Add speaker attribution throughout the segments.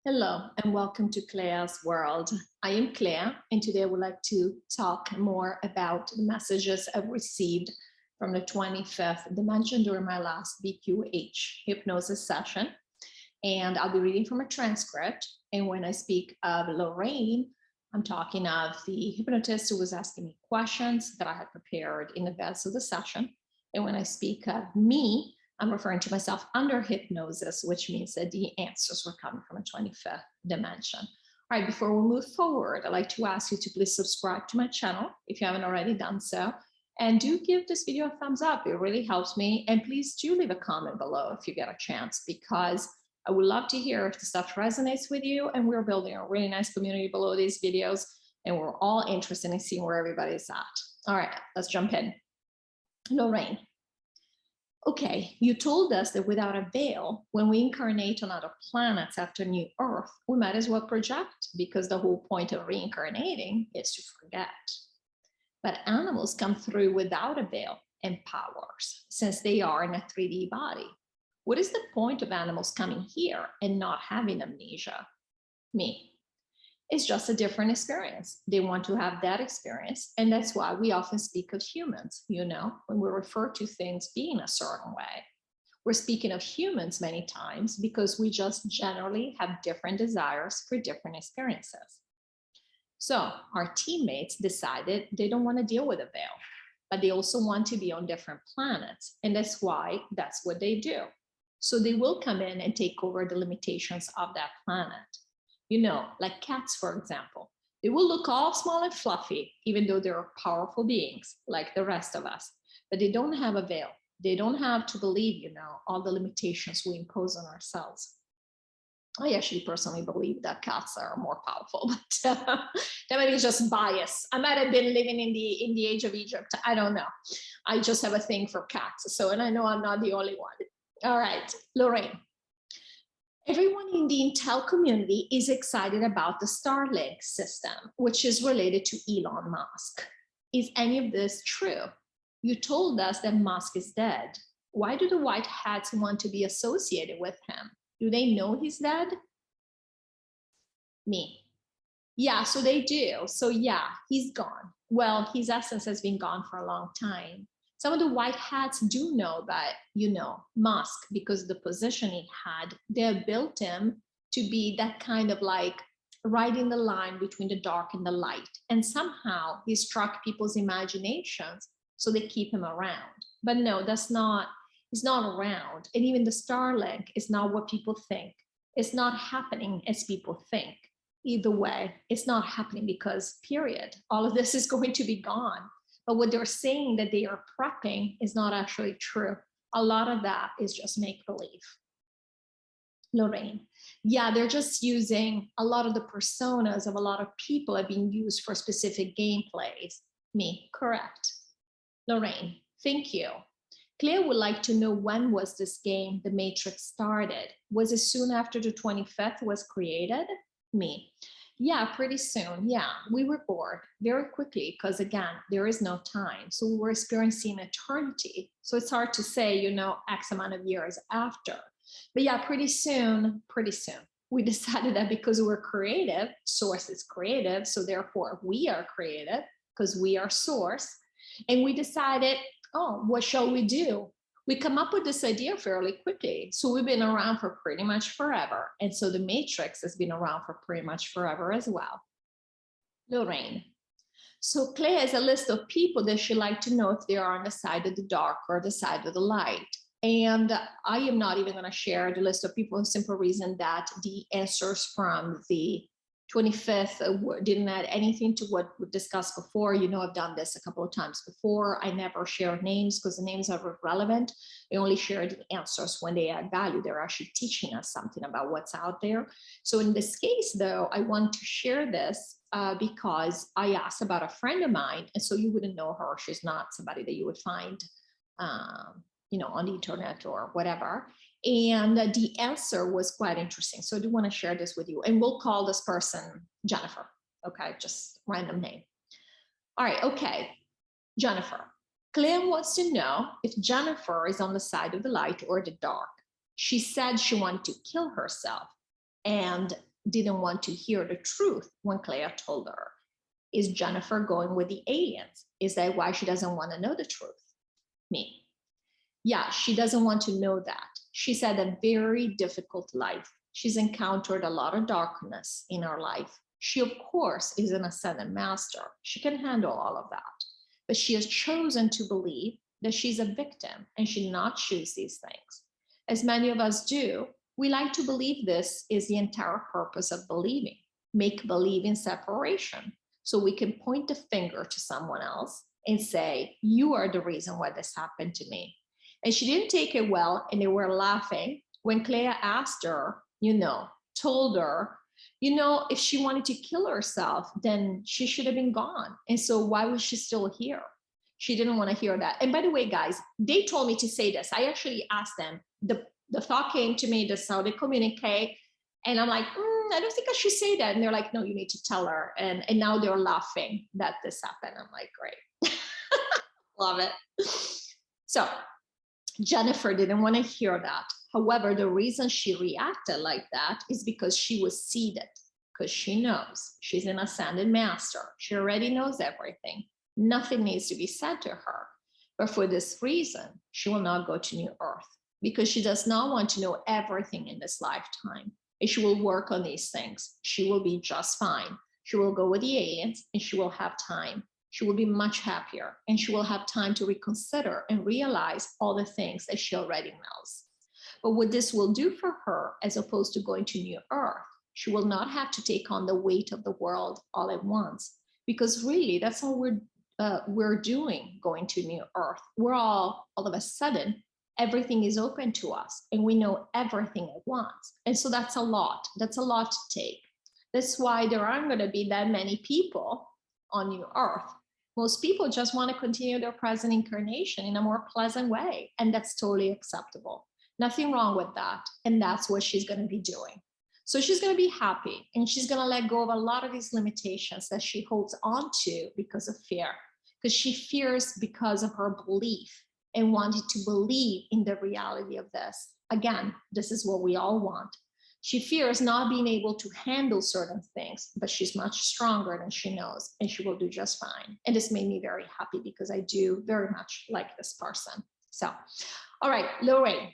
Speaker 1: Hello and welcome to CLEA'S World. I am Claire, and today I would like to talk more about the messages I've received from the 25th dimension during my last qhht hypnosis session. And I'll be reading from a transcript. And when I speak of Lorrayne, I'm talking of the hypnotist who was asking me questions that I had prepared in advance of the session. And when I speak of me, I'm referring to myself under hypnosis, which means that the answers were coming from a 25th dimension. All right, before we move forward, I'd like to ask you to please subscribe to my channel if you haven't already done so. And do give this video a thumbs up. It really helps me. And please do leave a comment below if you get a chance, because I would love to hear if the stuff resonates with you. And we're building a really nice community below these videos. And we're all interested in seeing where everybody's at. All right, let's jump in. Lorrayne. Okay, you told us that without a veil, when we incarnate on other planets after New Earth, we might as well project, because the whole point of reincarnating is to forget. But animals come through without a veil and powers, since they are in a 3D body. What is the point of animals coming here and not having amnesia? Me. It's just a different experience. They want to have that experience. And that's why we often speak of humans, when we refer to things being a certain way. We're speaking of humans many times because we just generally have different desires for different experiences. So our teammates decided they don't want to deal with a veil, but they also want to be on different planets. And that's why that's what they do. So they will come in and take over the limitations of that planet. Like cats, for example, they will look all small and fluffy, even though they're powerful beings like the rest of us, but they don't have a veil. They don't have to believe, all the limitations we impose on ourselves. I actually personally believe that cats are more powerful, but that might be just bias. I might have been living in the age of Egypt. I don't know. I just have a thing for cats. And I know I'm not the only one. All right, Lorrayne. Everyone in the Intel community is excited about the Starlink system, which is related to Elon Musk. Is any of this true? You told us that Musk is dead. Why do the white hats want to be associated with him? Do they know he's dead? Me. Yeah, so they do. So yeah, he's gone. Well, his essence has been gone for a long time. Some of the white hats do know that, Musk, because of the position he had, they built him to be that kind of like riding the line between the dark and the light. And somehow he struck people's imaginations, so they keep him around. But no, he's not around. And even the Starlink is not what people think. It's not happening as people think. Either way, it's not happening because, period, all of this is going to be gone. But what they're saying that they are prepping is not actually true. A lot of that is just make-believe. Lorrayne. Yeah, they're just using a lot of the personas of a lot of people have been used for specific gameplays. Me, correct. Lorrayne, thank you. Claire would like to know, when was this game, The Matrix, started? Was it soon after the 25th was created? Me. Yeah, pretty soon. Yeah, we were bored very quickly because, again, there is no time. So we were experiencing eternity. So it's hard to say, X amount of years after. But yeah, pretty soon, we decided that because we're creative, Source is creative. So therefore, we are creative because we are Source. And we decided, oh, what shall we do? We come up with this idea fairly quickly. So we've been around for pretty much forever. And so the Matrix has been around for pretty much forever as well. Lorrayne. So Claire has a list of people that she'd like to know if they are on the side of the dark or the side of the light. And I am not even going to share the list of people for the simple reason that the answers from the 25th didn't add anything to what we discussed before. I've done this a couple of times before. I never share names because the names are irrelevant. I only share the answers when they add value. They're actually teaching us something about what's out there. So in this case, though, I want to share this because I asked about a friend of mine, and so you wouldn't know her. She's not somebody that you would find, on the internet or whatever. And the answer was quite interesting. So I do want to share this with you. And we'll call this person Jennifer. Okay, just random name. All right, okay, Jennifer. Claire wants to know if Jennifer is on the side of the light or the dark. She said she wanted to kill herself. And didn't want to hear the truth when Clea told her. Is Jennifer going with the aliens? Is that why she doesn't want to know the truth? Me. Yeah, she doesn't want to know that. She's had a very difficult life. She's encountered a lot of darkness in her life. She, of course, is an ascended master. She can handle all of that. But she has chosen to believe that she's a victim and she did not choose these things. As many of us do, we like to believe this is the entire purpose of believing, make believe in separation. So we can point the finger to someone else and say, you are the reason why this happened to me. And she didn't take it well, and they were laughing when Clea asked her, told her, if she wanted to kill herself, then she should have been gone. And so why was she still here? She didn't want to hear that. And by the way, guys, they told me to say this. I actually asked them, the thought came to me, this is how they communicate. And I'm like, I don't think I should say that. And they're like, no, you need to tell her. And now they're laughing that this happened. I'm like, great. Love it. So Jennifer didn't want to hear that. However, the reason she reacted like that is because she was seeded, because she knows she's an ascended master. She already knows everything. Nothing needs to be said to her. But for this reason, she will not go to New Earth because she does not want to know everything in this lifetime. And she will work on these things. She will be just fine. She will go with the aliens and she will have time. She will be much happier and she will have time to reconsider and realize all the things that she already knows. But what this will do for her, as opposed to going to New Earth, she will not have to take on the weight of the world all at once, because really that's all we're doing going to New Earth. We're all of a sudden, everything is open to us and we know everything at once. And so that's a lot to take. That's why there aren't going to be that many people on New Earth. Most people just want to continue their present incarnation in a more pleasant way. And that's totally acceptable. Nothing wrong with that. And that's what she's going to be doing. So she's going to be happy and she's going to let go of a lot of these limitations that she holds on to because of fear, because she fears because of her belief and wanted to believe in the reality of this. Again, this is what we all want. She fears not being able to handle certain things, but she's much stronger than she knows, and she will do just fine. And this made me very happy because I do very much like this person. So, all right, Lorrayne,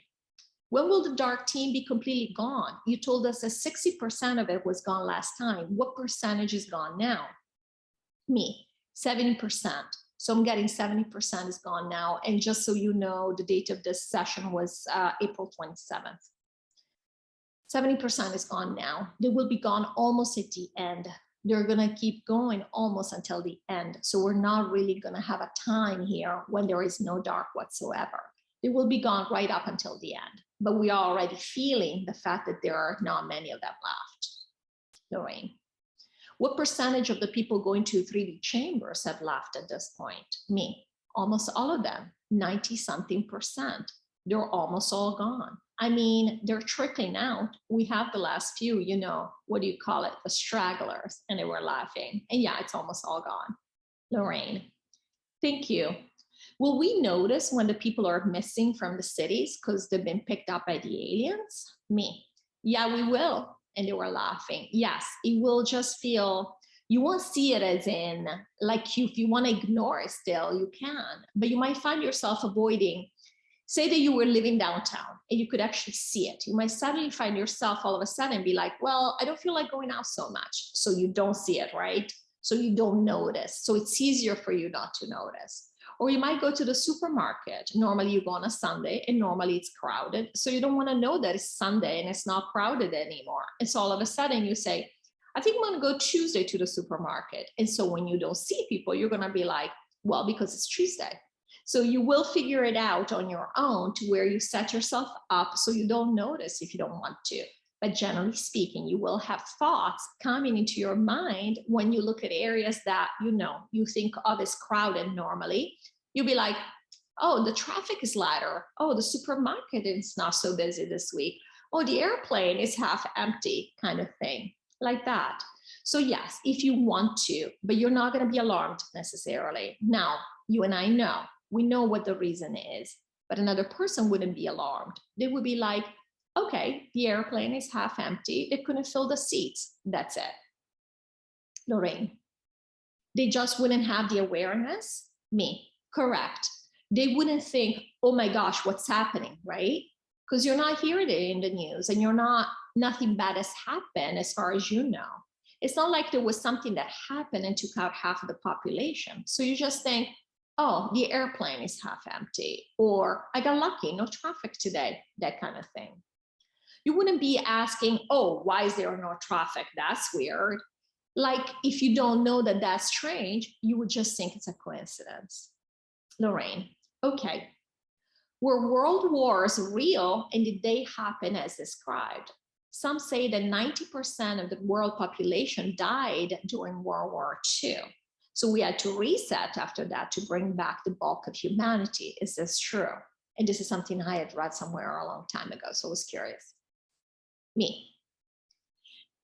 Speaker 1: when will the dark team be completely gone? You told us that 60% of it was gone last time. What percentage is gone now? Me, 70%. So I'm getting 70% is gone now. And just so you know, the date of this session was April 27th. 70% is gone now. They will be gone almost at the end. They're going to keep going almost until the end. So we're not really going to have a time here when there is no dark whatsoever. They will be gone right up until the end. But we are already feeling the fact that there are not many of them left. Lorrayne, what percentage of the people going to 3D chambers have left at this point? Me, almost all of them, 90-something%. They're almost all gone. I mean, they're trickling out. We have the last few, what do you call it? The stragglers, and they were laughing. And yeah, it's almost all gone. Lorrayne, thank you. Will we notice when the people are missing from the cities because they've been picked up by the aliens? Me, yeah, we will. And they were laughing. Yes, it will just feel, you won't see it as in, like if you want to ignore it still, you can. But you might find yourself avoiding. Say that you were living downtown and you could actually see it. You might suddenly find yourself all of a sudden be like, well, I don't feel like going out so much. So you don't see it, right? So you don't notice. So it's easier for you not to notice. Or you might go to the supermarket. Normally you go on a Sunday and normally it's crowded. So you don't want to know that it's Sunday and it's not crowded anymore. And so all of a sudden you say, I think I'm going to go Tuesday to the supermarket. And so when you don't see people, you're going to be like, well, because it's Tuesday. So you will figure it out on your own to where you set yourself up so you don't notice if you don't want to. But generally speaking, you will have thoughts coming into your mind when you look at areas that you think of as crowded normally. You'll be like, oh, the traffic is lighter. Oh, the supermarket is not so busy this week. Oh, the airplane is half empty, kind of thing, like that. So yes, if you want to, but you're not going to be alarmed necessarily. Now, you and I know. We know what the reason is, but another person wouldn't be alarmed. They would be like, okay, the airplane is half empty. They couldn't fill the seats. That's it. Lorraine, they just wouldn't have the awareness. Me, correct. They wouldn't think, oh my gosh, what's happening, right? Because you're not hearing it in the news and nothing bad has happened as far as you know. It's not like there was something that happened and took out half of the population. So you just think, oh, the airplane is half empty, or I got lucky, no traffic today, that kind of thing. You wouldn't be asking, oh, why is there no traffic? That's weird. Like, if you don't know that that's strange, you would just think it's a coincidence. Lorraine, okay. Were world wars real and did they happen as described? Some say that 90% of the world population died during World War II. So we had to reset after that to bring back the bulk of humanity. Is this true? And this is something I had read somewhere a long time ago, so I was curious. Me.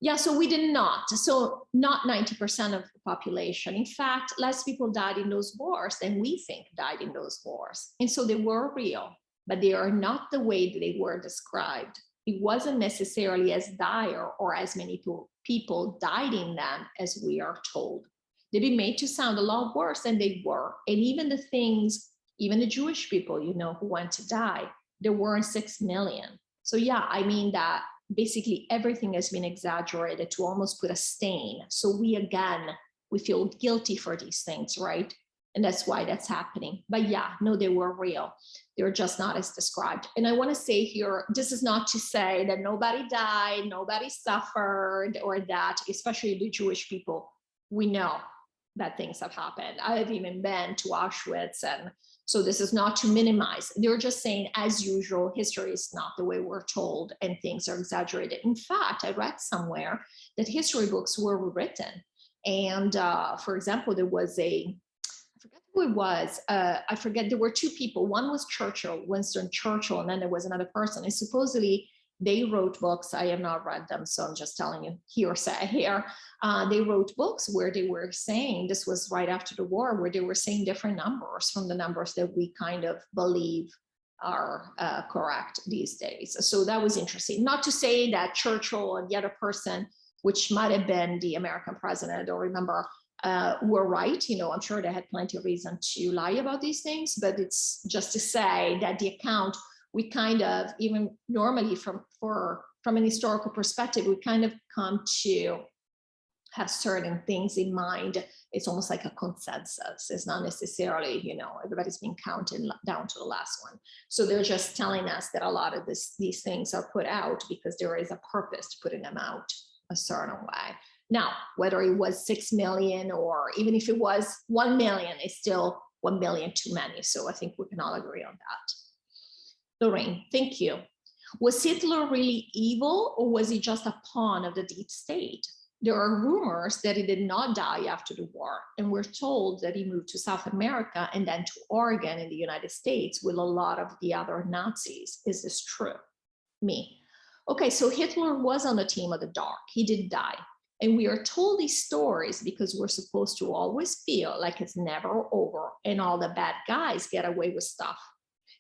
Speaker 1: Yeah, so we did not. So not 90% of the population. In fact, less people died in those wars than we think died in those wars. And so they were real, but they are not the way that they were described. It wasn't necessarily as dire or as many people died in them as we are told. They've been made to sound a lot worse than they were. And even the things, even the Jewish people, you know, who went to die, there weren't 6 million. So yeah, I mean that basically everything has been exaggerated to almost put a stain. So we feel guilty for these things, right? And that's why that's happening. But yeah, no, they were real. They're just not as described. And I want to say here, this is not to say that nobody died, nobody suffered, or that, especially the Jewish people, we know that things have happened. I have even been to Auschwitz, and so this is not to minimize. They're just saying, as usual, history is not the way we're told and things are exaggerated. In fact, I read somewhere that history books were rewritten. And for example, there was I forget who it was. I forget, there were two people. One was Churchill, Winston Churchill, and then there was another person. And supposedly they wrote books. I have not read them, so I'm just telling you hearsay here. They wrote books where they were saying, this was right after the war, where they were saying different numbers from the numbers that we kind of believe are correct these days. So that was interesting. Not to say that Churchill and the other person, which might have been the American president, I don't remember, were right. You know, I'm sure they had plenty of reason to lie about these things, but it's just to say that the account, we kind of, even normally from an historical perspective, we kind of come to have certain things in mind. It's almost like a consensus. It's not necessarily, you know, everybody's being counted down to the last one. So they're just telling us that a lot of these things are put out because there is a purpose to putting them out a certain way. Now, whether it was 6 million or even if it was 1 million, it's still 1 million too many. So I think we can all agree on that. Lorraine, thank you. Was Hitler really evil, or was he just a pawn of the deep state? There are rumors that he did not die after the war, and we're told that he moved to South America and then to Oregon in the United States with a lot of the other Nazis. Is this true? Me. Okay, so Hitler was on the team of the dark. He did die. And we are told these stories because we're supposed to always feel like it's never over and all the bad guys get away with stuff.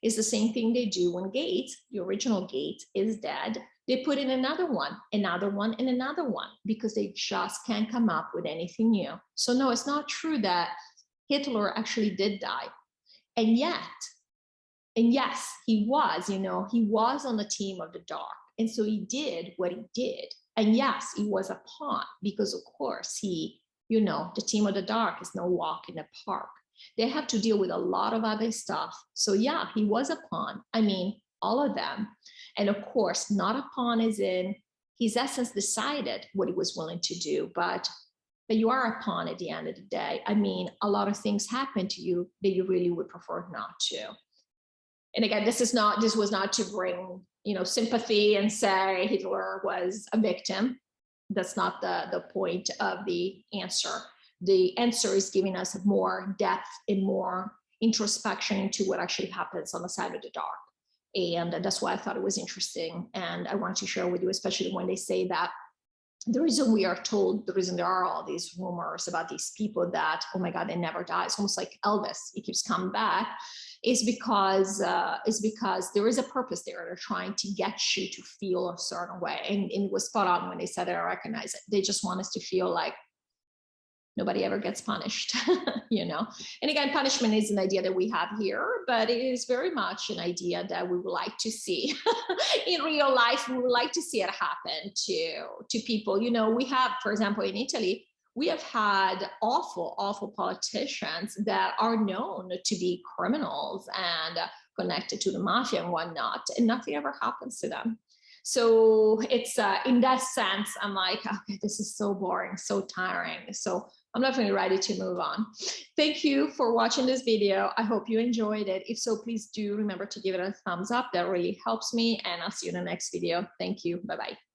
Speaker 1: It's the same thing they do when Gates, the original Gates, is dead. They put in another one, and another one, because they just can't come up with anything new. So no, it's not true that Hitler actually did die. And yes, he was, you know, he was on the team of the dark. And so he did what he did. And yes, he was a pawn because, of course, he, you know, the team of the dark is no walk in the park. They have to deal with a lot of other stuff. So yeah, he was a pawn. I mean, all of them. And of course, not a pawn as in his essence decided what he was willing to do, but you are a pawn at the end of the day. I mean, a lot of things happen to you that you really would prefer not to. And again, this was not to bring, you know, sympathy and say Hitler was a victim. That's not the point of the answer. The answer is giving us more depth and more introspection into what actually happens on the side of the dark. And that's why I thought it was interesting. And I want to share with you, especially when they say that the reason we are told, the reason there are all these rumors about these people that, oh my God, they never die. It's almost like Elvis. He keeps coming back. is because there is a purpose there. They're trying to get you to feel a certain way. And it was spot on when they said it. I recognize it. They just want us to feel like nobody ever gets punished, you know? And again, punishment is an idea that we have here, but it is very much an idea that we would like to see in real life. We would like to see it happen to people. You know, we have, for example, in Italy, we have had awful politicians that are known to be criminals and connected to the mafia and whatnot, and nothing ever happens to them. So it's in that sense, I'm like, okay, this is so boring, so tiring. So I'm definitely ready to move on. Thank you for watching this video. I hope you enjoyed it. If so, please do remember to give it a thumbs up. That really helps me. And I'll see you in the next video. Thank you. Bye-bye.